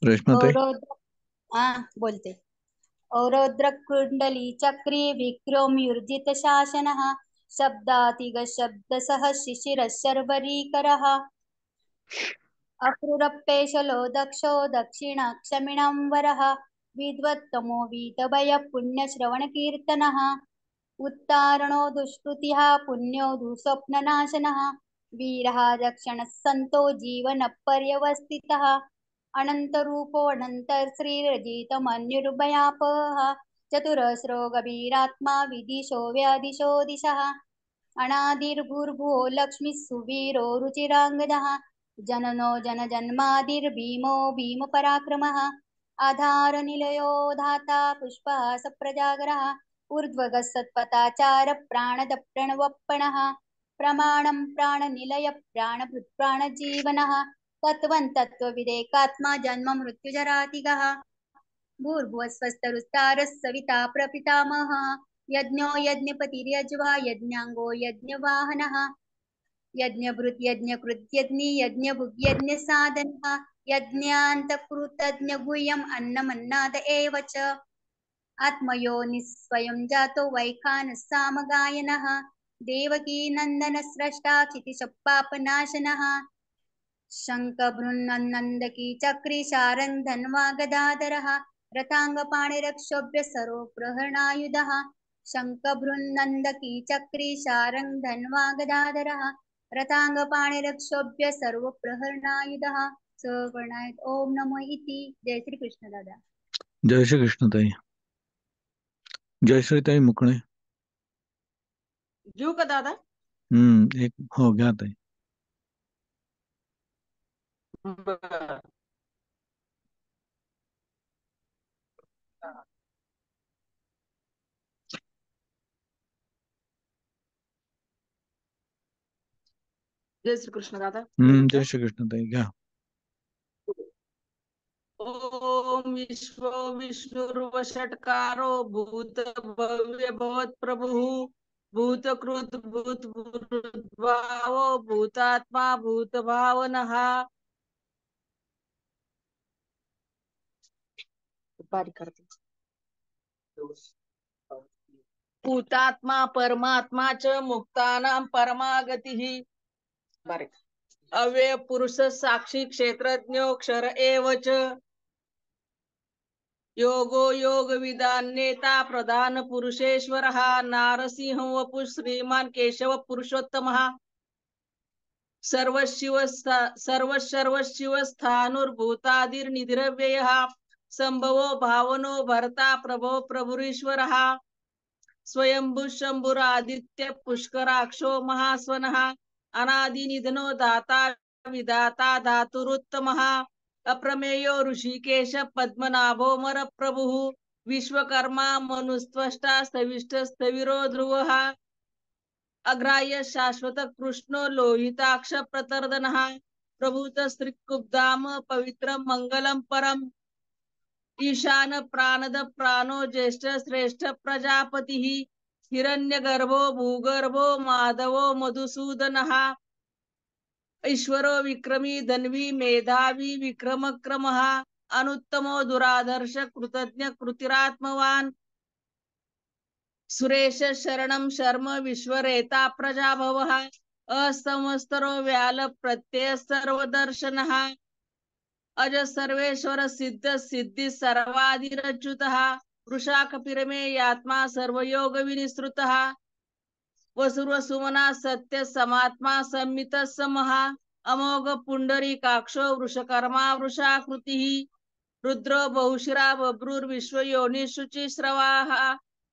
रेश्माताई. औरौद्र बोलते. औरौद्रकुण्डली चक्री विक्रमयूर्जित शासनः शब्दातिग शब्दसः शिशिरः शर्वरीकरः अक्रूरप्पेशलो दक्षो दक्षिणक्षमिणं वरः विद्वत्तमो वीतभयः पुण्यश्रवणकीर्तनः उत्तारणो दुष्कृतिः पुण्यो दुःस्वप्ननाशनः वीरः रक्षणः सन्तो जीवनपर्यवस्थितः अनन्तरूपो अनन्तश्रीरजितमन्युर्भयापः चतुरस्रो गभीरात्मा विदिशो व्यादिशो दिशः अनादिर्भूर्भुवो लक्ष्मीः सुवीरो रुचिराङ्गदः जननो जनजन्मादिर्भीमो भीमपराक्रमः आधारनिलयो धाता पुष्पः सप्रजागरः ऊर्ध्वगः प्राणद प्रणवप्रणः प्रमाणं प्राणनिलय प्राणभृत्प्राणजीवनः तत्त्वं तत्त्वविदेकात्मा जन्म मृत्युजरातिगः भूर्भुवस्वस्तरुस्तारः सविता प्रपितामहः यज्ञो यज्ञपतिर्यज्वा यज्ञाङ्गो यज्ञवाहनः यज्ञभृत् यज्ञकृत् यज्ञी यज्ञभुग्यज्ञसाधनः यज्ञान्तकृतज्ञगुह्यम् अन्नमन्नाद एव च आत्मयोनिः जातो वैखानः सामगायनः देवकी नन्दनस्रष्टा क्षितिशपापनाशनः शङ्खभृन्नन्दकी चक्री शारङ्ग धन्वा गदाधरः रथाङ्गपाणिरक्षोभ्य सरो प्रहरणायुधः शङ्खभृन्नन्दकी चक्री शारङ्ग धन्वा गदाधरः रथाङ्गपाणिरक्षोभ्य सर्वप्रहरणायुधः सवर्णायुध ओम नमो इति. जय श्री कृष्ण दादा. जय श्री कृष्णताई. जयश्रीताई मुकणे. जीव का दादा. एक हो गया ताई. जय श्री कृष्ण दादा. जय श्री कृष्णताई घ्या. ओम विश्व विष्णुर्वषट्कारो भूत भव्य भवत् प्रभु भूतकृत भूतभावो भूतात्मा भूतभावनः. बारीक करते. भूतात्मा परमात्मा च मुक्तानां परमागतिः. बारीक. अव्यय पुरुष साक्षी क्षेत्रज्ञो क्षर एव च योगो योग विदान नेता प्रधान पुरुषेश्वरः नारसिंह वपु श्रीमान केशव पुरुषोत्तमः सर्वशिव स्थानुर्भूतादिर्निधिरव्ययः संभवो भावनो भर्ता प्रभो प्रभुरीश्वरः स्वयंभु शंभुरादित्य पुष्कराक्षो महास्वनः अनादिनिधनो दाता विदाता धातुरुत्तमः अप्रमेयो ऋषिकेश पद्मनाभो मर प्रभुः विश्वकर्मा मनुस्त्वष्टा स्थविष्ट स्थविरो ध्रुवः अग्राह्य शाश्वत कृष्णो लोहिताक्ष प्रतर्दनः प्रभूत स्त्रीकुब्धाम पवित्र मंगलम परम ईशान प्राणद प्राणो ज्येष्ठ श्रेष्ठ प्रजापतिः हिरण्यगर्भो भूगर्भो माधवो मधुसूदनः ईश्वरो विक्रमी धन्वी मेधावी विक्रमक्रमः अनुत्तमो दुरादर्श कृतज्ञ कृतिरात्मवान् सुरेश शरणं शर्म विश्वरेता प्रजाभवः असमस्तरो व्याल प्रत्यय सर्वदर्शनः अज सर्वेश्वर सिद्ध सिद्धि सर्वादिरच्युतः वृषाकपिरमे यात्मा सर्वयोग विनिसृतः वसुर्वसुमना सत्य समात्मा संमित समः अमोघ पुंडरीकाक्षो वृषकर्मा वृषाकृतिः रुद्रो बहुशिरा बभ्रुर्विश्वयोनिशुचिस्रवाः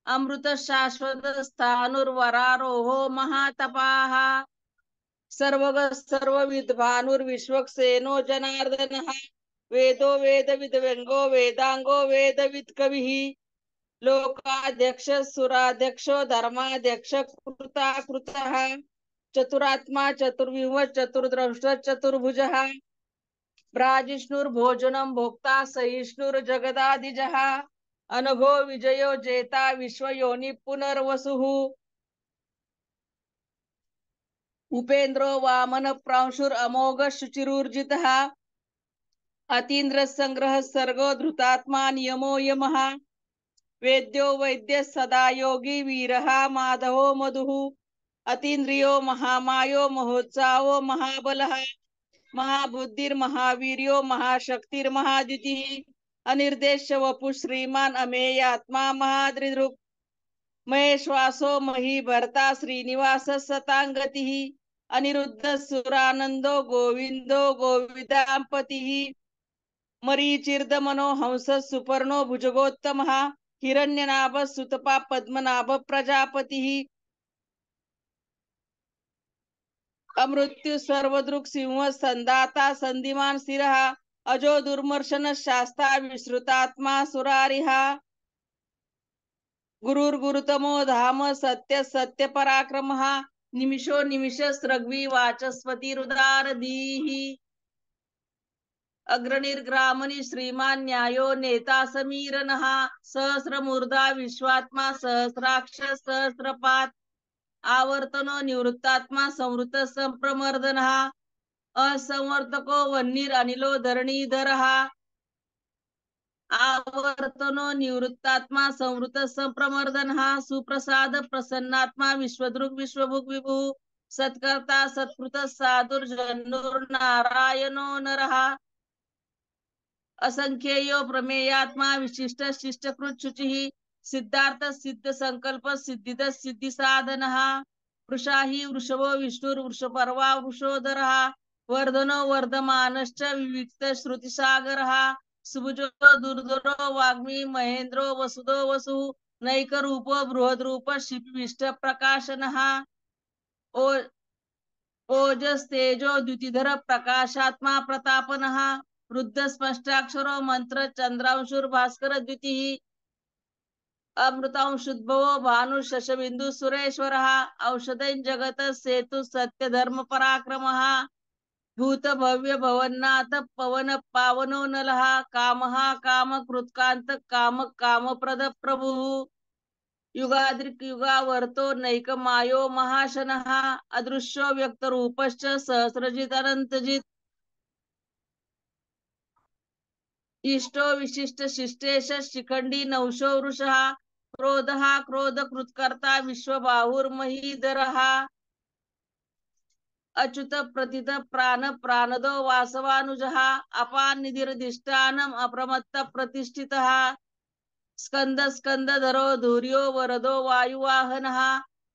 अमृत शाश्वत स्थानुर्वरारोहो महातपाः सर्वग सर्वविद्भानुर्विश्वक्सेनो जनार्दनः वेदो वेदविद्व्यङ्गो वेदांगो वेदवित् कविः लोकाध्यक्ष सुराध्यक्षो धर्माध्यक्ष कृताकृतः चतुरात्मा चतुर्व्यूह चतुर्द्रष्ट चतुर्भुजः भ्राजिष्णुर्भोजनं भोक्ता सहिष्णुर्जगदादिजः अनघो विजयो जेता विश्वयोनि पुनर्वसुः उपेन्द्रो वामन प्रांशुर अमोघ शुचिरूर्जितः अतीन्द्र संग्रह सर्गो धृतात्मा नियमो यमः वेद्यो वैद्य सदा योगी वीरः माधवो मधुः अतीन्द्रियो महामायो महोत्साहो महाबलः महाबुद्धिर्महावीर्यो महाशक्तिर्महादितिः अनिर्देश वपु श्रीमान अमेयात्मा महाद्रिदृक् महेश्वासो मही भर्ता श्रीनिवास सतांगतिः अनिरुद्ध सुरानंदो गोविंदो गोविदांपतिः मरीचिर्दमनो हंस सुपर्णो भुजगोत्तमः हिरण्यनाभ सुतपा पद्मनाभ प्रजापतिः अमृत्यु सर्वदृक् सिंह संदाता संधिमान स्थिरः अजो दुर्मर्शन शास्ता विश्रुतात्मा सुरारिहा गुरुर्गुरुतमो धाम सत्य सत्य पराक्रमः निमिषो निमिष स्रग्वी वाचस्पति रुदारधीः अग्रणिर्ग्रामणि श्रीमान न्यायो नेता समीरनः सहस्रमूर्धा विश्वात्मा सहस्राक्ष सहस्रपात आवर्तनो निवृत्तात्मा संवृत संप्रमर्दनः असंवर्तको वन्नीर अनिलो धरणीधरः आवर्तनो निवृत्तात्मा संवृत संप्रमर्दनः सुप्रसाद प्रसन्नात्मा विश्वदृक् विश्वभुक् विभुः सत्कर्ता सत्कृत साधुर्जनुर्नारायणो नरः असंख्येयो प्रमेयात्मा विशिष्ट शिष्टकृत शुचिः सिद्धार्थ सिद्ध संकल्प सिद्धिद सिद्धि साधनः वृषाहि वृषभो विष्णुर्वृषपर्वा वृषोदरः वर्धनो वर्धमानश्च विविक्त श्रुतिसागरः सुभुजो दुर्धरो वाग्मी महेन्द्रो वसुदो वसुः नैकरूपो बृहद्रूप शिपिविष्ट प्रकाशनः ओजस्तेजो द्युतिधर प्रकाशात्मा प्रतापनः रुद्ध स्पष्टाक्षरो मंत्र चंद्रांशुर्भास्कर द्युतिः अमृतांशुद्भवो भानु शशबिंदु सुरेश्वरः औषधं जगत सेतु सत्य धर्म पराक्रमः भूत भव्य भवन्नाथ पवन पावनो नलः कामः काम कृत्कांत काम कामप्रद प्रभुः युगाद्रिक युगावर्तो नैकमायो महाशनः अदृश्यो व्यक्त रूपश्च सहस्रजित अनंतजित इष्टो विशिष्ट शिष्टेश शिखंडी नवशो वृषः क्रोधः क्रोध कृत्कर्ता विश्वबाहुर्महीधरः अच्युत प्रतित प्राण प्राणदो वासवानुजः अपान निधिर्दिष्टानम् अप्रमत्त प्रतिष्ठितः स्कंद स्कंदधरो धूर्यो वरदो वायुवाहनः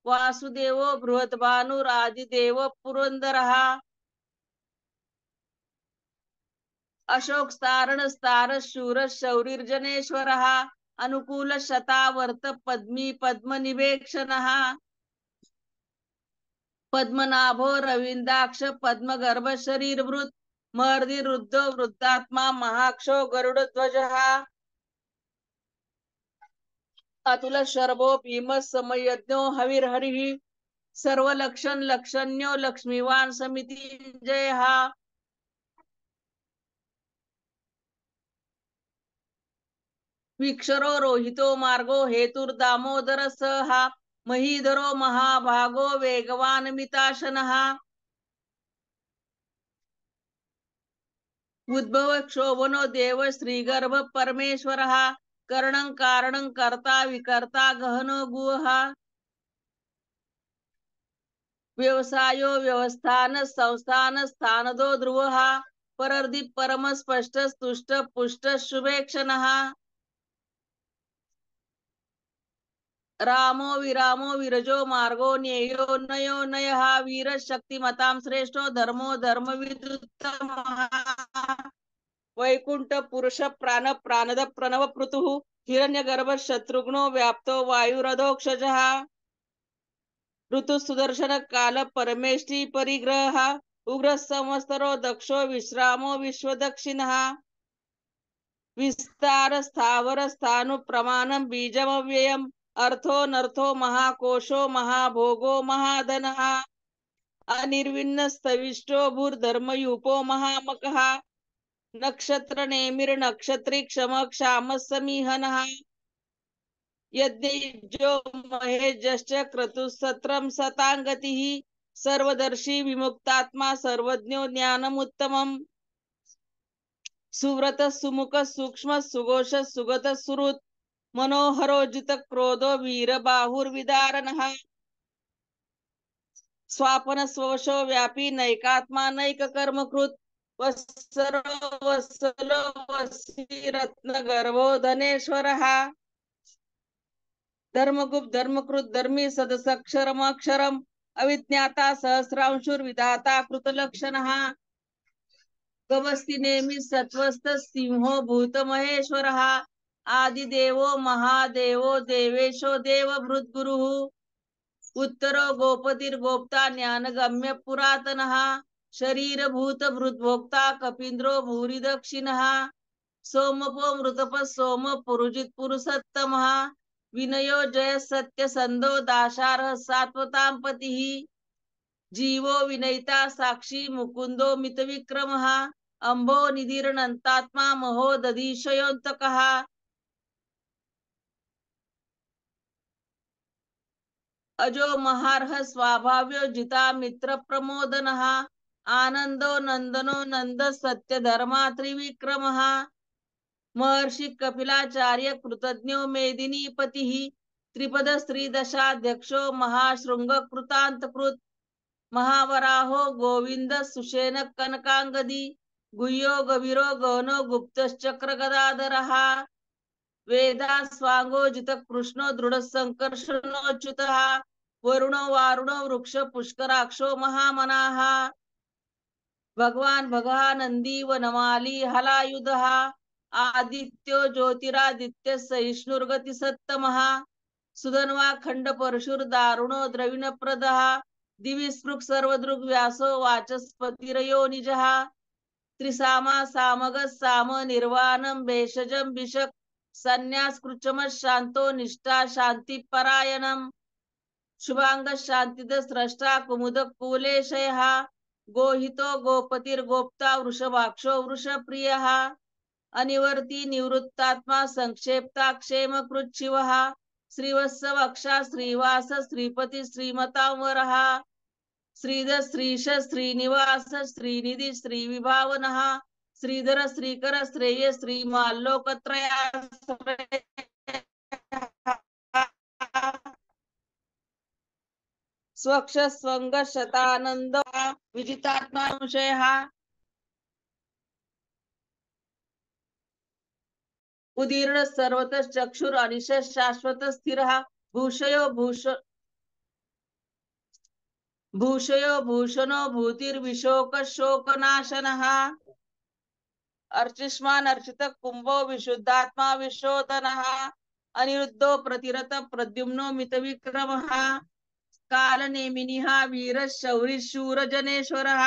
वासुदेवो बृहद्भानुरादिदेव पुरंदरः अशोक स्तारण स्तार शूर शौरिर्जनेश्वरः अनुकूल शतावर्त पद्मी पद्मनिवेक्षणः पद्मनाभो रविंदाक्ष पद्मगर्भ शरीरभृत मर्दि रुद्धो वृद्धात्मा महाक्षो गरुडध्वजः अतुल शर्भो भीम समयज्ञो हविर्हरिः सर्वलक्षण लक्षण्यो लक्ष्मीवान समितिंजयः विक्षरो रोहितो मार्गो हेतुर्दामोदर सहा महीधरो महाभागो वेगवान मिताशनः उद्भव क्षोभनो देव श्रीगर्भ परमेश्वरः करणं कारणं कर्ता विकर्ता गहनो गुहा व्यवसायो व्यवस्थान संस्थान स्थानदो ध्रुवः परर्दि परम स्पष्ट स्तुष्ट पुष्ट शुभेक्षणः रामो विरामो विरजो मार्गो न्येयो नयो नयः वीर शक्तिमतां श्रेष्ठो धर्मो धर्मविदुत्तमः वैकुंठ पुरुष प्राण प्राणद प्रणव पृथुः हिरण्यगर्भ शत्रुघ्नो व्याप्तो वायुरधोक्षजः ऋतु सुदर्शन काल परमेष्टि परिग्रह उग्र संवत्सरो दक्षो विश्रामो विश्वदक्षिणः विस्तार स्थावर स्थानु प्रमाणं बीजमव्ययम् अर्थो नर्थो महाकोशो महाभोगो महाधनः अनिर्विण्ण स्तविष्टो भूर्धर्मयूपो महामकः नक्षत्र नेमिर नक्षत्री क्षम क्षाम समीहनः यज्ञो महेजश्च क्रतुसत्रं सतांगतिः सर्वदर्शी विमुक्तात्मा सर्वज्ञो ज्ञानमुत्तमम् सुव्रत सुमुख सूक्ष्म सुघोष सुगत सुहृत मनोहरोजित क्रोधो वीर बाहुर्विदारणः स्वापन स्ववशो व्यापी नैकात्मा नैक कर्मकृत वत्सरो वत्सलो वसी रत्न गर्भो धनेश्वरः धर्मगुप्त धर्मकृत धर्मी सदसक्षरमक्षरम अविज्ञाता सहस्रांशुर्विधाता कृतलक्षणः गवस्ति नेमी सत्वस्थ सिंहो भूत महेश्वरः आदिदेवो महादेवो देवेशो देवभृत गुरुः उत्तरो गोपतिर्गोप्ता ज्ञानगम्य पुरातनः शरीरभूत भृद्भोक्ता कपीन्द्रो भूरि दक्षिणः सोमपो मृतप सोम पुरुजित पुरुषोत्तमः विनयो जय सत्य संदो दाशारः सात्वतां पतिः जीवो विनयिता साक्षी मुकुंदो मित विक्रमः अंभो निधिरनंतात्मा महो दधीशयोन्तकः अजो महार्ह स्वाभाव्यो जिता मित्र प्रमोदनः आनंदो नंदनो नंद सत्य धर्मा त्रिविक्रमः महर्षि कपिलाचार्य कृतज्ञो मेदिनीपतिः त्रिपद स्त्रीदशाध्यक्षो महाशृंग कृतांतकृत महावराहो गोविंद सुषेण कनकांगदी गुह्यो गभीरो गहनो गुप्तश्चक्र गदाधरः वेदा स्वांगो जित कृष्णो दृढ संकर्षणोच्युतः वरुणो वारुणो वृक्ष पुष्कराक्षो महामनाः भगवान भगानंदी वनमाली हलायुधः आदित्यो ज्योतिरादित्य सहिष्णुर्गति सत्तमः सुधन्वा खंड परशुर दारुणो द्रविण प्रदः दिवि स्पृक् सर्वदृग् व्यासो वाचस्पतिरयो निजः त्रिसामा सामग साम निर्वाणं भेषजं बिषक संन्यास कृचम शांतो निष्ठा शांति परायणम शुभांग शांतिद स्रष्टा कुमुद कुलेशयः गोहितो गोपतिर्गोप्ता वृषभाक्षो वृषप्रियः अनिवर्ती निवृत्तात्मा संक्षेप्ता क्षेमकृच्छिवः श्रीवत्सवक्षा श्रीवास श्रीपति श्रीमतांवरः श्रीधर श्रीश श्रीनिवास श्रीनिधि श्रीविभावनः श्रीधर श्रीकर श्रेय श्रीमाल्लोकत्रयाश्रय स्वक्ष स्वंग शतानंद विजितात्मा संशयः उदीर्ण सर्वतः चक्षुर अनिश शाश्वत स्थिरः भूषयो भूषणो भूतिर्विशोक शोकनाशनः अर्चिष्मान अर्चित कुंभो विशुद्धात्मा विशोधनः अनिरुद्धो प्रतिरत प्रद्युम्नो मित विक्रमः कालनेमिनिः वीर शौरि शूर जनेश्वरः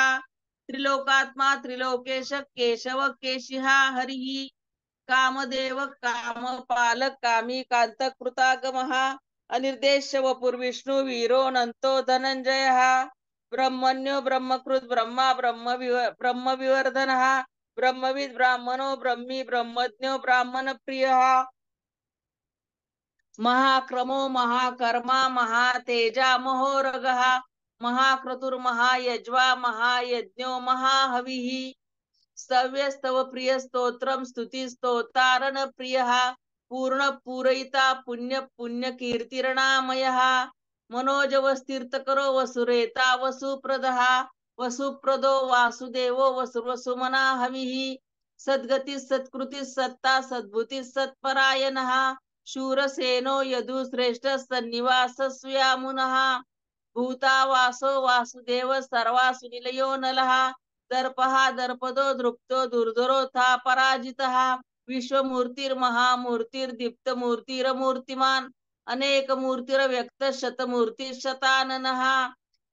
त्रिलोकात्मा त्रिलोकेश केशव केशिः हरिः कामदेव कामपालक कामी कांत कृतागमः अनिर्देश्य वपुर्विष्णु वीरो अनंतो धनंजयः ब्रह्मण्यो ब्रह्मकृत ब्रह्मा ब्रह्मविवर्धनः ब्रह्मविद ब्राह्मणो ब्रह्मी ब्रह्मज्ञो ब्राह्मण प्रियः महाक्रमो महाकर्मा महातेजा महोरगः महाक्रतुर्महायज्वा महायज्ञो महाहविः स्तव्यस्तव प्रिय स्तोत्रम स्तुति स्तोतारण प्रियः पूर्ण पूरयिता पुण्य पुण्य कीर्तिरणामयः मनोजवस्तीर्थकरो वसुरेता वसुप्रदः वसुप्रदो वासुदेवो वसुमना हविः सद्गति सत्कृति सत्ता सद्भुति सत्परायणः शूरसेनो यदुश्रेष्ठ सन्निवास स्व्यामुनः भूतावासो वासुदेव सर्वासु निलयो नलः दर्पः दर्पदो दृप्तो दुर्धरोथा पराजितः विश्वमूर्तिर्महामूर्तिर्दीप्तमूर्तिरमूर्तिमान् अनेकमूर्तिरव्यक्त शतमूर्तिशताननः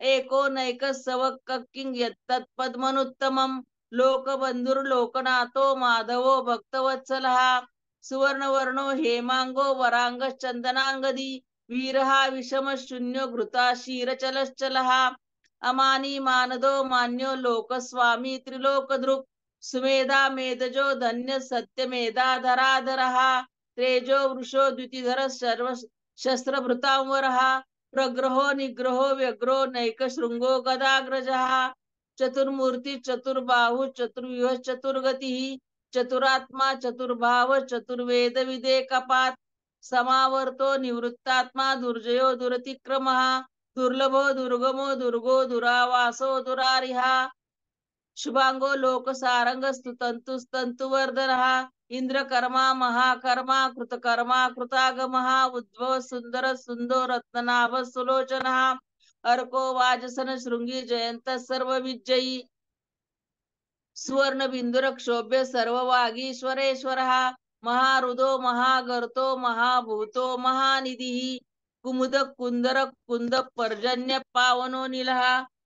एको नैक सवक्किं यत्तत्पद्मनुत्तमं लोकबन्धुर्लोकनाथो माधवो भक्तवत्सलः सुवर्णवर्णो हेमांगो वरांगश्चन्दनांगदी वीरः विषम शून्यो घृता क्षीरचलश्चलः अमानी मानदो मान्यो लोकस्वामी त्रिलोकदृक् सुमेधा मेधजो धन्य सत्यमेधाधराधरः तेजो वृषो द्युतिधर सर्व शस्त्रभृतांवरः प्रग्रहो निग्रहो व्यग्रो नैकशृंगो गदाग्रजः चतुर्मूर्ति चतुर्बाहु चतुर्व्यूह चतुर्गतिः चतुरात्मा चतुर्भाव चतुर्वेद विदेकपात समावर्तो निवृत्तात्मा दुर्जयो दुरतिक्रमः दुर्लभो दुर्गमो दुर्गो दुरावासो दुरारिहा शुभांगो लोकसारंग स्तुतंतुस्तंतुवर्धनः इंद्रकर्मा महाकर्मा कृतकर्मा कृतागमः उद्भव सुंदर सुंदो रत्ननाभ सुलोचनः अर्को वाजसन शृंगी जयंत सर्व विजयी सुवर्ण बिंदुर क्षोभ्य सर्व वागीश्वरेश्वरः महारुदो महागर्तो महाभूतो महानिधी कुमुद कुंदर कुंद पर्जन्य पावनो निलः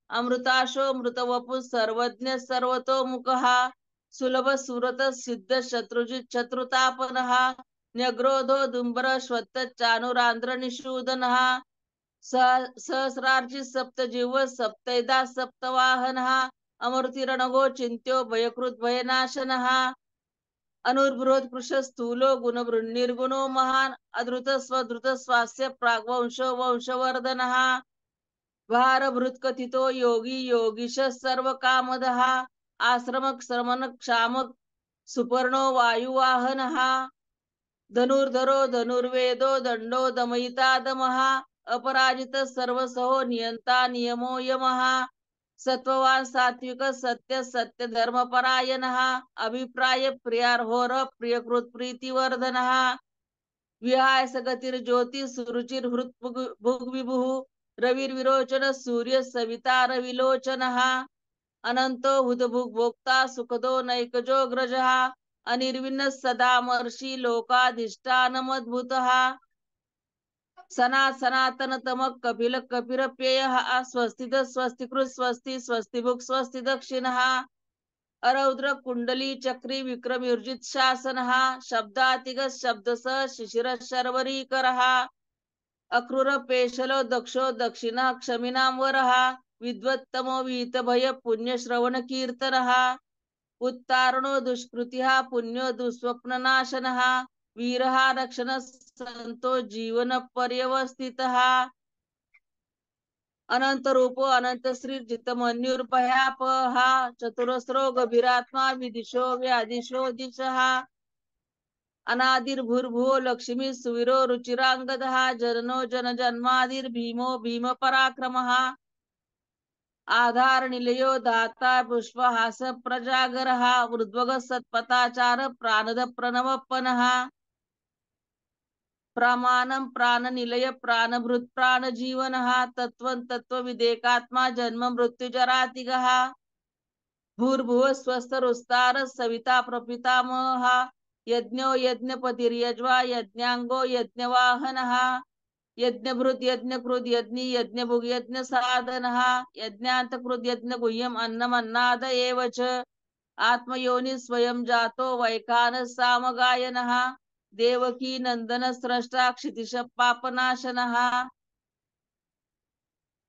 अमृताशो मृतवपु सर्वज्ञ सर्वतोमुखः सुलभ सुरत सिद्ध शत्रुजित शत्रुतापनः न्यग्रोधो दुंबर श्वत्त चानुरांध्र निषूदनः सहस्रार्चित सप्तजीव सप्तैदा सप्तवाहनः अमृतिरणगो चिंत्यो भयकृत भयनाशनः अनुर्बृहत कृश स्थूलो गुणवृन्निर्गुणो महान अधृत स्वधृत स्वास्य प्राग्वंशो वंशवर्धनः भारभृत कथितो योगी योगीश सर्व कामदः आश्रमक श्रमण क्षामक सुपर्णो वायुवाहनः धनुर्धरो धनुर्वेदो दंडो दमयिता दमः अपराजित सर्वसहो नियंता नियमो यमः सत्ववान सात्विक सत्य सत्य धर्मपरायणः अभिप्राय प्रियार्होर प्रियकृत प्रीतिवर्धनः विहाय सगतिर्ज्योति सुरुचिर हृत भुग विभुः रविर्विरोचन सूर्य सविता रविलोचनः अनंतो हुतभुग भोक्ता सुखदो नैकजो ग्रजः अनिर्विन्न सदामर्षि लोकाधिष्ठानमद्भुतः सनातन तमक कपिल कपिर पेयः स्वस्तिद स्वस्तिकृत स्वस्ति स्वस्तिभुक स्वस्ति दक्षिणः अरौद्र कुंडली चक्री विक्रमयुर्जित शासनः शब्दातिगत शब्दस शिशिर शर्वरीकरः अक्रूर पेशलो दक्षो दक्षिणः क्षमिनां वरः विद्वत्तमो वीतभय पुण्यश्रवण कीर्तनः उत्तारणो दुष्कृतिः पुण्यो दुःस्वप्ननाशनः वीरः रक्षण संतो जीवन पर्यवस्थितः अनंत रूपो अनंत श्री जितमन्युर्भयापः चतुरस्रो गभीरात्मा विदिशो व्यादिशो दिशः अनादिर्भूर्भुवो लक्ष्मी सुवीरो रुचिरांगदः जननो जनजन्मादिर्भीमो भीम पराक्रमः आधार निलयो दाता पुष्पहास प्रजागरः ऊर्ध्वग सत्पथाचार प्राणद प्रणवपनः प्रमाणम प्राणनिलय प्राणभृत प्राणजीवनः तत्त्वं तत्त्वविदेकात्मा जन्म मृत्युजरातिगः भूर्भुव स्वस्तरुस्तार सविता प्रपितामहः यज्ञो यज्ञपतिर्यज्वा यज्ञांगो यज्ञवाहनः यज्ञभृत यज्ञकृत यज्ञी यज्ञभुग यज्ञ साधनः यज्ञान्तकृत यज्ञगुह्यम अन्नमन्नाद एव च आत्मयोनि स्वयं जातो वैखानः सामगायनः देवकी नंदन स्रष्टा क्षितिश पापनाशनः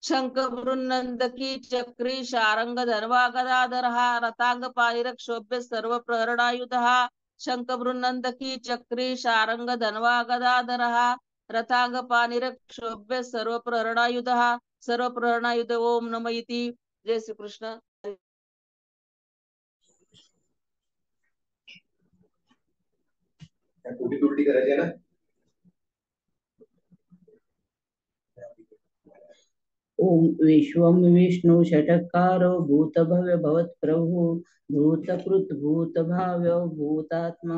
शंख बृन्नंदकी चक्री शारंग धर्वा गदाधरः रतांग पाणिरक शोभ्य सर्व प्रहरणायुधः शंख बृन्नंदकी चक्री शारंग धन्वा गदाधरः रतांग पाणिरक शोभ्य सर्व प्रहरणायुधः सर्व प्रहरणायुध ओम नमः इति. जय श्री कृष्ण. उलटी उलटी करायची आहे ना. ओम विश्वम विष्णु षटकारो भूत भव्य भवत प्रभु भूतकृत भूत भाव्य भूतात्मा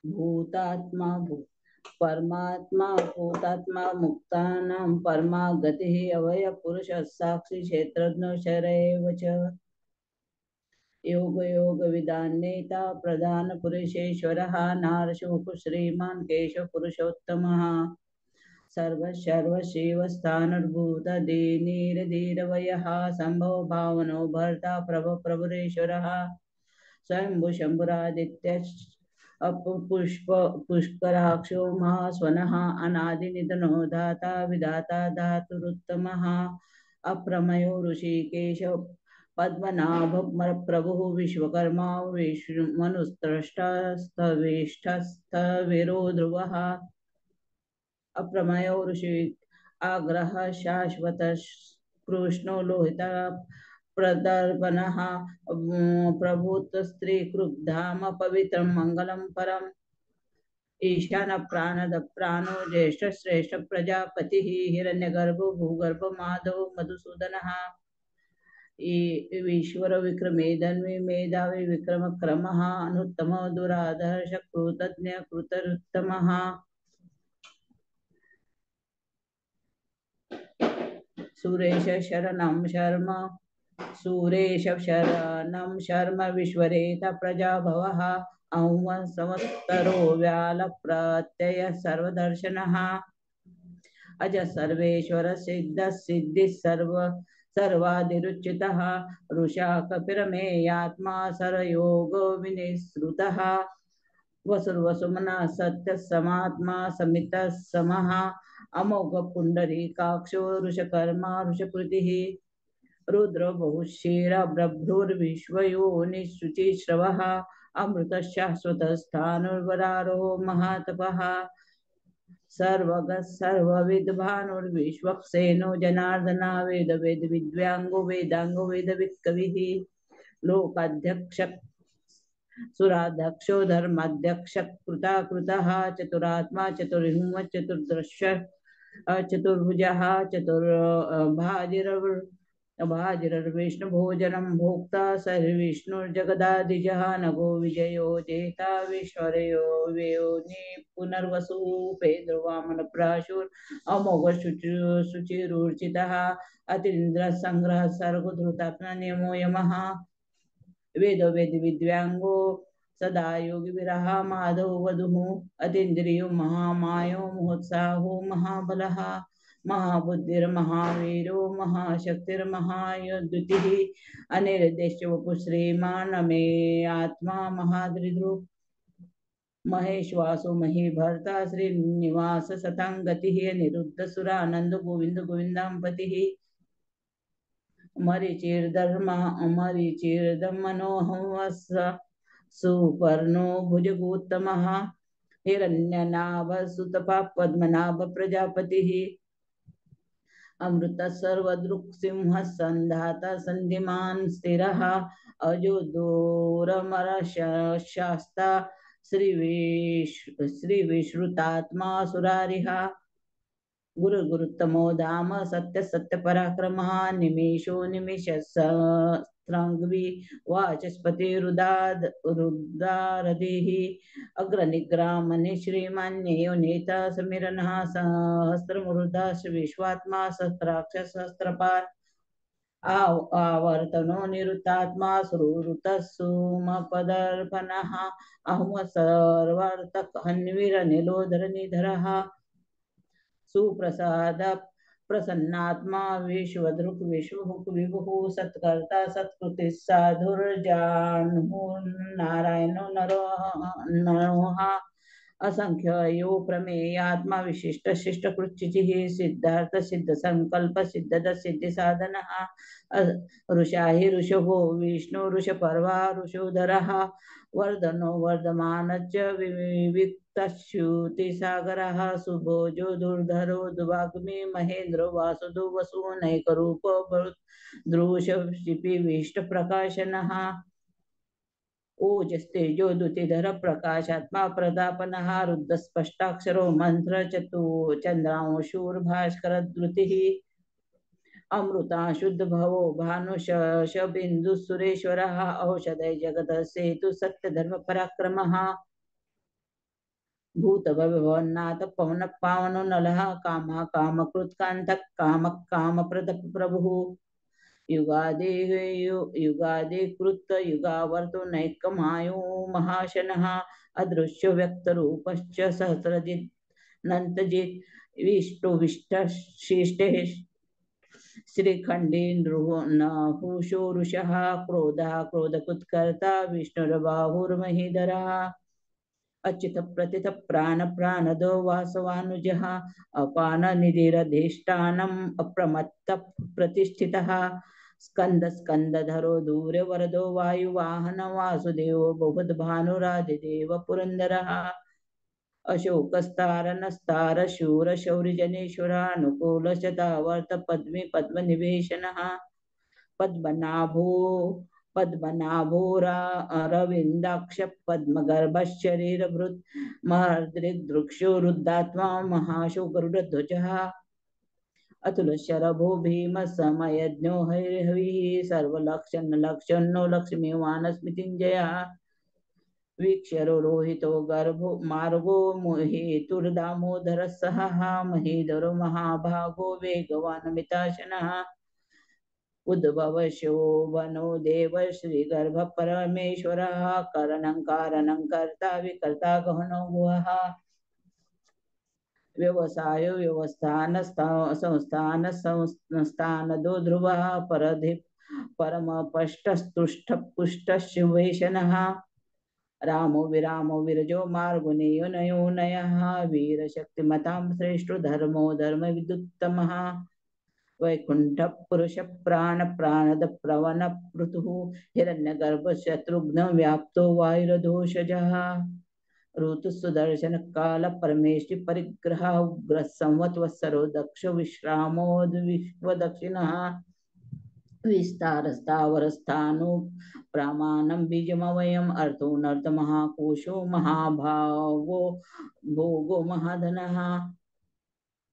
भूतात्मा परमात्मा भूतात्मा मुक्तानां परमा गतिः अवय पुरुष साक्षी क्षेत्रज्ञ शरैव च योग योग विदान नेता प्रधान पुरुषेश्वरः नारशोक श्रीमान केशव पुरुषोत्तमः सर्वशैव स्थानभूत दीनीरधीरवयः संभव भावनो भर्ता प्रभु प्रभुरेश्वरः स्वयंभु शंभुरादित्य अपुष्प पुष्कराक्षो महास्वनः अनादिनिधनो धाता विधाता धातुरुत्तमः अप्रमयो ऋषिकेश पद्मनाभ प्रभुः विश्वकर्मा विष्णुमनुस्त्रष्टस्थविष्ठस्थविरो ध्रुवः अप्रमयो ऋषि आग्रह शाश्वत कृष्णो लोहिता प्रदर्पणः प्रभूतस्त्रीकृग्धाम पवित्रं मङ्गलं परम् ईशान प्राणद प्राणो ज्येष्ठ श्रेष्ठ प्रजापतिः हिरण्यगर्भो भूगर्भ माधव मधुसूदनः ईश्वर विक्रमे धन्वी मेधावी विक्रम क्रमः अनुत्तम दुराधर्ष कृतज्ञ कृतरुत्तमः सुरेश शरणं शर्म सुरेश शरणं शर्म विश्वरेत प्रजाभवः अहं संवत्सरो व्याल प्रत्यय सर्वदर्शनः अज सर्वेश्वर सिद्ध सिद्धि सर्वादिरुचितः ऋषा कपिरमेयात्मा सरयोग विनिसृतः वसुर्वसुमना सत्य समात्मा समित समः अमोघ पुंडरीकाक्षो ऋषकर्मा ऋषकृतिः रुद्र बहुशीर ब्रभ्रुर्विश्वयोनिशुचिश्रवः अमृत शाश्वत स्थानुर्वरारो महातपः सर्वग सर्वविद भानुर्विश्वक्सेनो जनार्दना वेद वेद विद्व्यांगो वेदांगो वेद वित्कविः लोकाध्यक्ष सुराध्यक्षो धर्माध्यक्ष कृता कृतः चतुरात्मा चतुर्हुम चतुर्दश चतुर्भुजः भाजिरविष्णुभोजनं भोक्ता सर्विष्णुर्जगदादिजः नगो विजयो जेता विश्वरयो व्योनि पुनर्वसुपेन्द्रवामन प्राशुर अमोघ शुचिरूर्चितः अतीन्द्र संग्रह सर्गधृतात्मा नियमो यमः वेद वेद विद्व्यांगो सदा योगी विरह माधव वधु अतीन्द्रियो महामायो महोत्साहो महाबलः महाबुद्धिर्महावीरो महाशक्तिर्महायुद्धुतिः अनिर्देश्य वपु श्रीमान मे आत्मा महादृदृक् महेश्वासो महीभर्ता श्रीनिवास सतांगतिः निरुद्ध सुरानंद गोविंद गोविंदांपतिः मरीचिर्दमनोहंवस सुपर्णो भुजगोत्तमः हिरण्यनाभ सुतपा पद्मनाभ प्रजापतिः अमृत सर्वदृक् सिंह संधाता संधिमान स्थिरः अजो दूरमर शास्ता श्रीविश्रुतात्मा सुरारिः गुरु गुरुत्तमो धाम सत्य सत्य पराक्रमः निमेषो निमिष स्त्रंग्वी वाचस्पति रुदारदिः अग्रनिग्रामनि श्रीमान्यो नेता समीरनः सहस्रमूर्धा विश्वात्मा सहस्राक्ष सहस्रपाद आवर्तनो निरुतात्मा सुरुतः सुमपदर्पणः अहं सर्वार्थक हन्वीर नीलोधर निधरः सुप्रसाद प्रसन्नात्मा विश्वदृक् विश्वभुक् विभुः सत्कर्ता सत्कृति साधुर्जाह्नुर्नारायणो नरोः असंख्य यो प्रमेयात्मा विशिष्ट शिष्ट कृच्चिः सिद्धार्थ सिद्ध संकल्प सिद्धद सिद्धि साधनः ऋषा हि ऋषभो विष्णु ऋषपर्वा ऋषोधरः वर्धनो वर्धमानश्च विविक्तश्युतिसागरः सुभोजो दुर्धरो दुवाग्मी महेन्द्रो वासुदो वसुनैकरूपो दृशशिपिविष्टप्रकाशनः ओजस्तेजो द्युतिधर प्रकाशात्मा प्रतापनः रुद्ध स्पष्टाक्षरो मंत्र चंद्रांशूर्भास्कर द्रुतिः अमृता शुद्ध भवो भानुष बिंदु सुरेश्वरः औषधय जगत सेतु सत्य धर्म पराक्रमः भूत भवन्नाथ पवन पावनो नलः काम कामकृत्कांत काम काम प्रद प्रभुः युगादि कृत युगावर्तो नैकमायो महाशनः अदृश्य व्यक्त रूपश्च सहस्रजित नंतजित विष्टशिष्टे श्रीखंडी नहुषो ऋषः क्रोधः क्रोधकुत्कर्ता विष्णुर्बाहुर्महीधरः अच्युत प्रतित प्राण प्राणदो वासवानुजः अपान निधिरधिष्ठानम् अप्रमत्त प्रतिष्ठितः स्कंद स्कंदधरो दूर वरदो वायुवाहन वासुदेव बहुध भानुरादिदेव पुरंदरः अशोकस्तार नस्तार शूर शौर्यजनेश्वरानुकूल शतावर्त पद्मी पद्मनिवेशनः पद्मनाभोरविन्दाक्ष पद्मगर्भशरीरभृत् महर्दृक्षो रुद्धात्मा महाशो गरुडध्वजः अतुलशरभो भीमसमयज्ञो हरिहविः सर्वलक्षणो लक्ष्मीवानस्मृतिञ्जयः वीक्षरो रोहितो गर्भो मार्गो हेतुर्दामोदरः सहः महीधरो महाभागो वेगवान् मिताशनः उद्भव शोभनो देव श्रीगर्भ परमेश्वरः करणं कारणं कर्ता विकर्ता गहनो गुहः व्यवसाय व्यवस्थान संस्थान संस्थानदो ध्रुवः परधि परमपष्टस्तुष्ट पुष्ट शिवेशनः रामो विरामो विरजो मार्गुनेयो नयो नयः वीरशक्तिमतां श्रेष्ठो धर्मो धर्मविदुत्तमः वैकुंठ पुरुष प्राण प्राणद प्रवन पृथु हिरण्यगर्भ शत्रुघ्न व्याप्तो वायुरधोषजः ऋतु सुदर्शन काल परमेष्टि परिग्रह उग्र संवत्सरो दक्ष विश्रामो विश्व दक्षिणः विस्तारस्तावरस्थानु प्रमाणं बीजमवयम् अर्थोऽनर्थ महाकोशो महाभावो भोगो महाधनः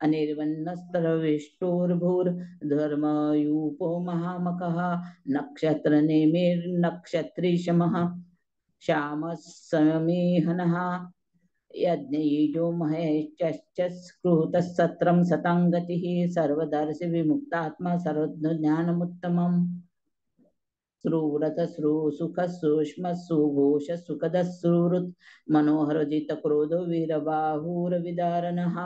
अनिर्वन्नस्तरविष्टोर्भूर्धर्मयूपो महामकः नक्षत्रनेमिर्नक्षत्रिशमः श्यामः समीहनः यज्ञयुजो महेश्चस्कृतः सत्रं सतां गतिः सर्वदर्शि विमुक्तात्मा सर्वज्ञानमुत्तमम् श्रुव्रत सुख सूक्ष्म सुघोष सुखद सुहृत् मनोहर जित क्रोधो वीरबाहुर्विदारणः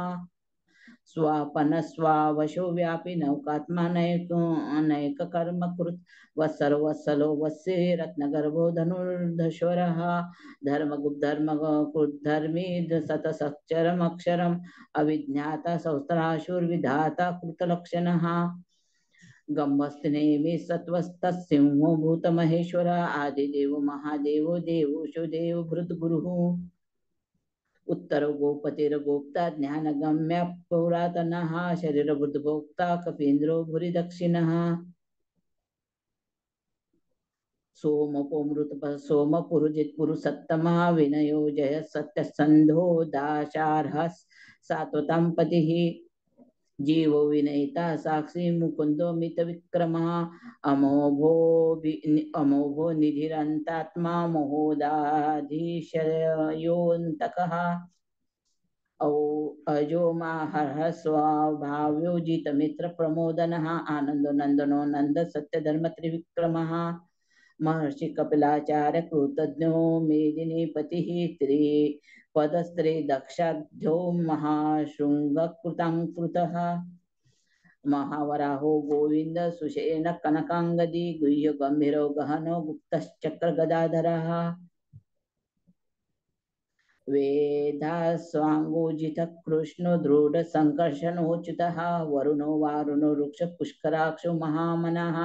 स्वापन स्वावशो व्यापी नौकात्मा नैक कर्म कृत वत्सर वत्सलो वत्से रत्नगर्भो धनुर्धश्वरः धर्मी सतसक्षरम अक्षरम अविज्ञाता सहस्राशुर्विधाता कृतलक्षणः गम्भस्तिनेमि सत्वस्तसिंहो भूतमहेश्वर आदिदेव महादेवो देवोशो देवभृद्गुरुः उत्तर गोपतिर्गोप्ता ज्ञानगम्य पुरातनः शरीरबुद्धिभोक्ता कपीन्द्रो भूरि दक्षिणः सोमपुरुजित् पुरुषोत्तमा विनयो जय सत्यसन्धो दाशार्ह सात्वतां पतिः जीवो विनयिता साक्षी मुकुंदो मित विक्रमः अमोघो निधिरन्तात्मा मोहोदाधीशयोऽन्तकः अजो माहर्ह स्वभाव्योजित मित्र प्रमोदनः आनंदो नंदनो नंद सत्यधर्म त्रिविक्रमः महर्षि कपिलाचार्य कृतज्ञो मेदिनी पतिः त्रिपदस्त्री दक्षाढ्यो महाशृंगकृतांकृतः महावराहो गोविंद सुषेण कनकांगदी गुह्य गंभीरो गहनो गुप्तश्चक्र गदाधरः वेदास्वांगोजित कृष्णो दृढ़ संकर्षणोच्युतः वरुणो वारुणो वृक्ष पुष्कराक्षो महामनः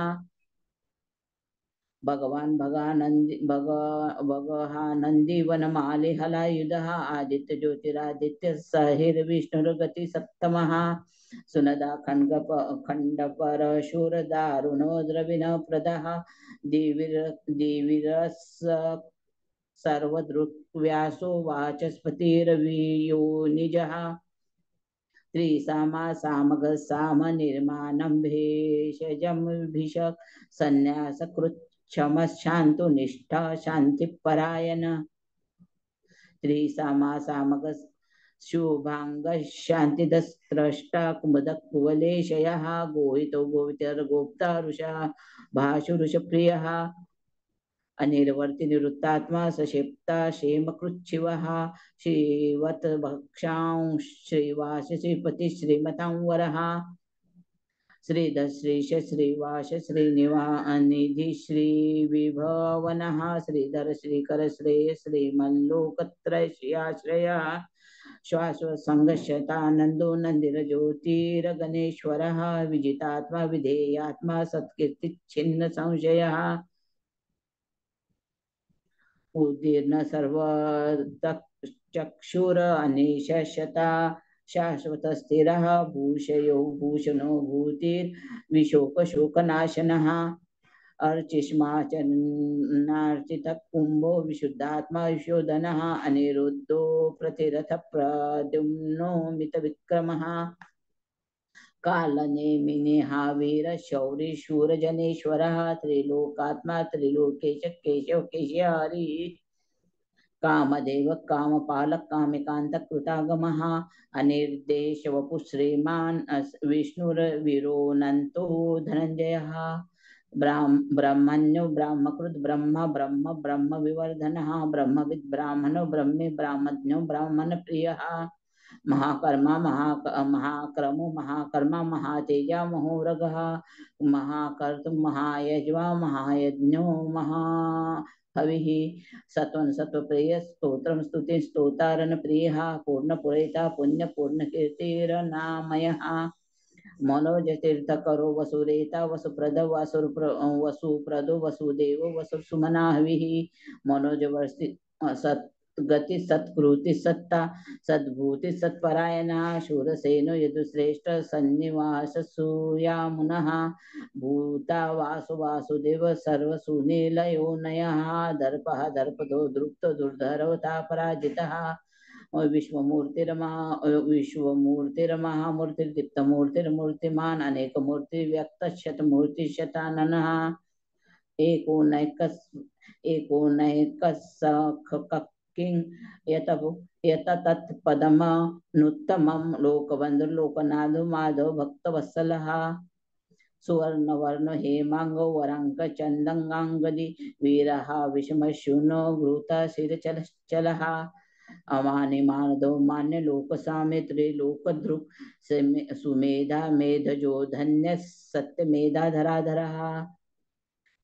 भगवान भगहानंदी वनमाली हलायुधः आदित्य ज्योतिरादित्य सहिर्विष्णुर्गति सप्तमः सुनदा खंडपर शूर दारुणो द्रविण प्रदः दिविरस सर्वदृक्व्यासो वाचस्पतिरवियो निजः त्रिसामा सामग साम निर्माणं भेषजं भिषक संन्यासकृत क्षमशांतो निष्ठा शांतिपरायण त्रिसामा सामग शुभांग शांतिदस्त्रष्टा कुमुदक कुवलेशयः गोहितो गोवितर्गोप्ता ऋषा भाषुरुषप्रियः अनिर्वर्ति निवृत्तात्मा सशेप्ता क्षेमकृच्छिवः श्रीवत भक्षांश श्रीवास श्रीपति श्रीमतां वरः श्रीधर श्रीश श्रीवास श्रीनिधि श्रीविभवनः श्रीधर श्रीकर श्रेय श्रीमल्लोकत्रय श्रियाश्रयः श्वाससंगशतानंदो नंदिर ज्योतिरगणेश्वरः विजितात्मा विधेयात्मा सत्कीर्तिच्छिन्न संशयः उदीर्ण सर्वचक्षुर अनिशशता शाश्वत स्थिरः भूषयो भूषणो भूतिर्विशोकशोकनाशनः अर्चिष्माचनार्चितः कुम्भो विशुद्धात्मा विशोधनः अनिरुद्धो प्रतिरथ प्रद्युम्नो मितविक्रमः कालनेमिनेहा वीर शौरी शूरजनेश्वरः त्रिलोकात्मा त्रिलोकेश केशव केशहरि कामदेव कामपालक कामिकांत कृतागमः अनिर्देश वपु श्रीमान विष्णुर्विरोनन्तो धनंजयः ब्रह्मण्यो ब्रह्मकृत ब्रह्म ब्रह्म ब्रह्म विवर्धनः ब्रह्मविद् ब्राह्मणो ब्रह्मे ब्राह्मज्ञो ब्राह्मण प्रियः महाकर्मा महाक्रमो महाकर्मा महातेजा महोरगः महाकर्तुं महायज्वा महायज्ञो महाहविः सत्वन सत्वप्रिय स्तोत्रं स्तुति स्तोतारन प्रियः पूर्णपुरैता पुण्यपूर्णकीर्तिरनामयः मनोजतीर्थकरो वसुरेता वसुप्रद वसुप्रदो वसुदेवो वसुसुमनाहविः मनोजवर्षि सद्गति सत्कृति सत्ता सद्भूति सत्परायणः शूरसेनो यदुश्रेष्ठ सन्निवास सूयामुनः भूता वासु वासुदेव सर्वसुनीलयो नयः दर्पः दर्पदो द्रुप्तो दुर्धरवता पराजितः विश्वमूर्तिर्महामूर्तिर्दीप्तमूर्तिर्मूर्तिमान् अनेकमूर्तिर्व्यक्तशतमूर्तिशताननः एकोनैकसखकिं यततत्पदमनुत्तमं लोकबन्धुर्लोकनाथो माधव भक्तवत्सलः सुवर्णवर्ण हेमांगो वरांक चंदंगांगदी वीरः विषमशूनो घृता शिरचलः अमानि मानदो मान्य लोक सामे त्रिलोक ध्रुव सुमेधा मेधजो धन्य सत्य मेधा धराधरः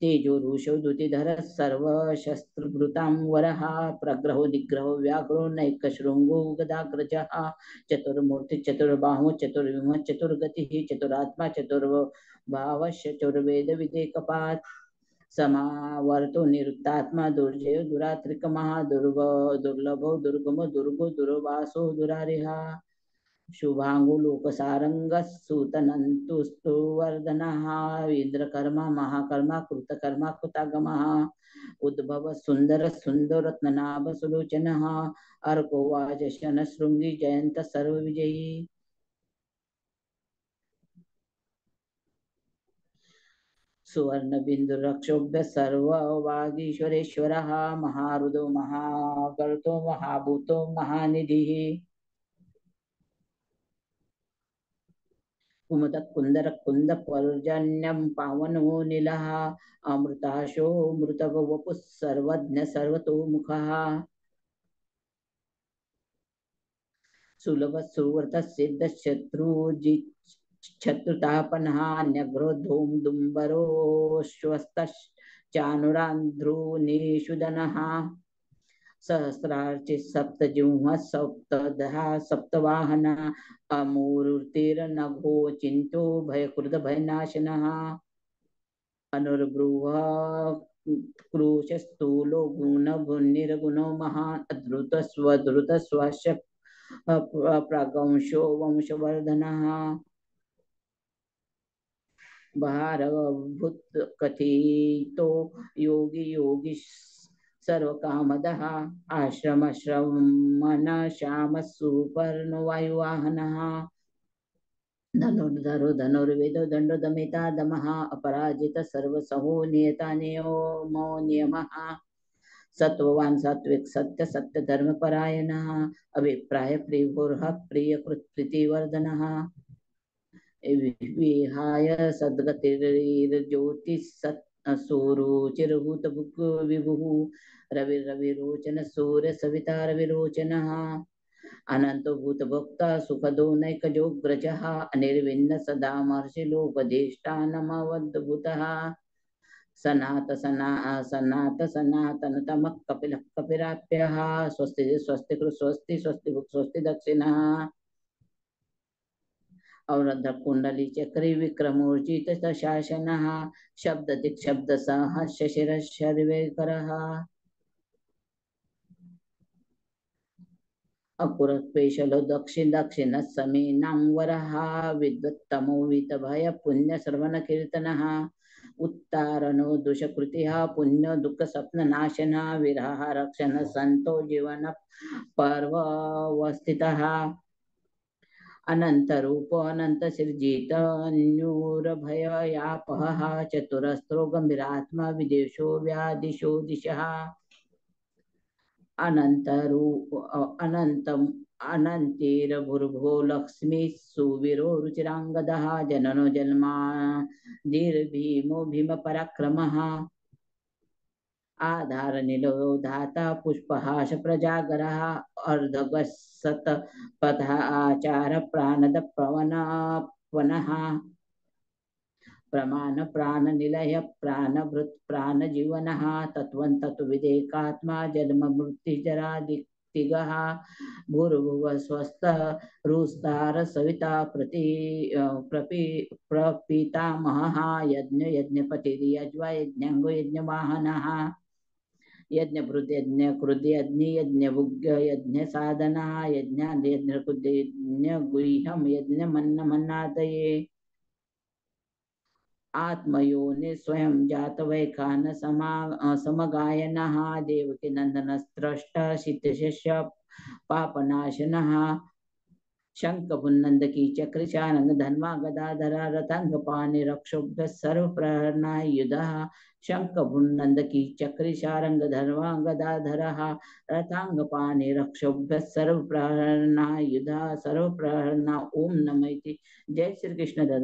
तेजो रुषो दुतिधर सर्वशस्त्रभृतां वरः प्रग्रहो निग्रहो व्याघ्रो नैकशृङ्गो गदाग्रजः चतुर्मूर्ति चतुर्बाहु चतुर्विमः चतुर्गतिः चतुरात्मा चतुर्भावश्च चतुर्वेद विदेकपात् समावर्तो निरुक्तात्मा दुर्जयो दुरात्रिकमः दुर्लभो दुर्गमो दुर्गो दुर्वासो दुरारिहा शुभांगो लोकसारंगः सूतनन्तुस्तु वर्धनः इंद्रकर्मा महाकर्मा कृतकर्मा कृतागमः उद्भव सुंदर सुंदरत्ननाभ सुलोचनः अर्को वाजशन शृंगी जयंत सर्वविजयी सुवर्ण बिंदु रक्षोभ्य सर्ववागीश्वरेश्वरः महारुदो महागर्तो महाभूतो महानिधिः कुमुद कुंदर कुंद पर्जन्यं पावनो नीलः अमृताशो मृतवपुः सर्वज्ञ सर्वतोमुखः सुलभ सुव्रत सिद्ध शत्रुजि शत्रुतापनः न्यग्रो धूम दुम्बरो श्वस्त चानुरान्ध्रुनिषुदनः सहस्रार्चि सप्तजिह्व सप्तधा सप्तवाहन अमूर्तिर्नघो चिंतो भयकृद भयनाशनः अनुर्ब्रुवः क्रूशस्थूलो गुणनिर्गुणो महान् अद्रुत स्वश प्रागंशो वंशवर्धनः भारभूत कथितो योगी योगी सर्वकामदः आश्रम श्रमण श्याम सुपर्णो वायुवाहनः धनुर्धरो धनुर्वेदो दंडो दमिता दमः अपराजित सर्वसहो नियतानियमो नियमः सत्ववान सात्विक सत्य सत्य धर्म परायणः अभिप्राय प्रियगुरः प्रियकृत प्रीतिवर्धनः विहाय सद्गतिर्ज्योति सत् सुरुचिर्भूत विभुः रविरोचन सूर्य सविता रविरोचनः अनंतो भूत भोक्ता सुखदो नैकजोग्रजः अनिर्विन्न सदा महर्षि लोकधिष्ठानमवद्भूतः सनातन कपिल कपिराप्यः स्वस्ति स्वस्ति स्वस्ति स्वस्ति भुक् स्वस्ति दक्षिणः अवरुद्ध कुंडली चक्री विक्रमोर्जित शासनः शब्द दिक्शब्द सह शशिर शर्वेकरः अकुरपेशलो दक्षिण समीनां वरः विद्वत्तमो वितभय पुण्य श्रवण कीर्तनः उत्तारणो दुष्कृतिः पुण्य दुःख स्वप्न नाशन विरह रक्षण संतो जीवन पर्वस्थितः अनंत रूप अनंत सृजित न्यूरभयापहः चतुरस्रो गंभीरात्मा विदेशो व्यादिशो दिशः अनंतम अनंतिर्भुर्भो लक्ष्मी सुवीरो रुचिरांगदः जननो जन्मा दीर्भीमो भीम पराक्रमः आधार निलो धाता पुष्पहास प्रजागरः अर्धगसत पथाचार प्राणद पवनः प्रमाण प्राण निलय प्राणभृत प्राण जीवनः तत्त्वविदेकात्मा जन्म मृत्यु जरा दिक्तिगः भूर्भुव स्वस्थ रुस्तार सविता प्रपितामहः यज्ञ यज्ञपतिर्यज्वा यज्ञांगो यज्ञवाहनः यज्ञभृत यज्ञ कृत यज्ञ यज्ञभुग्य यज्ञ साधना यज्ञाद यज्ञ कृत यज्ञ गुह्यम यज्ञ मन्न मन्नादये आत्मयोनि स्वयं जात वैखान समगायनः देवकी नंदनस्त्रष्ट शितशिष्य पापनाशनः शंखपुन्नंद की चक्रिशानंग धन्वा गदाधर रथंग पाणि रक्षोभ्य सर्व प्रहरणायुधः शंखपुन्नंद की चक्रिशारंग धन्वा गदाधर रथांग पाणि रक्षोभ्य सर्व प्रहरणायुधः सर्व प्रहरणा ओम नमः। जय श्री कृष्ण दादा।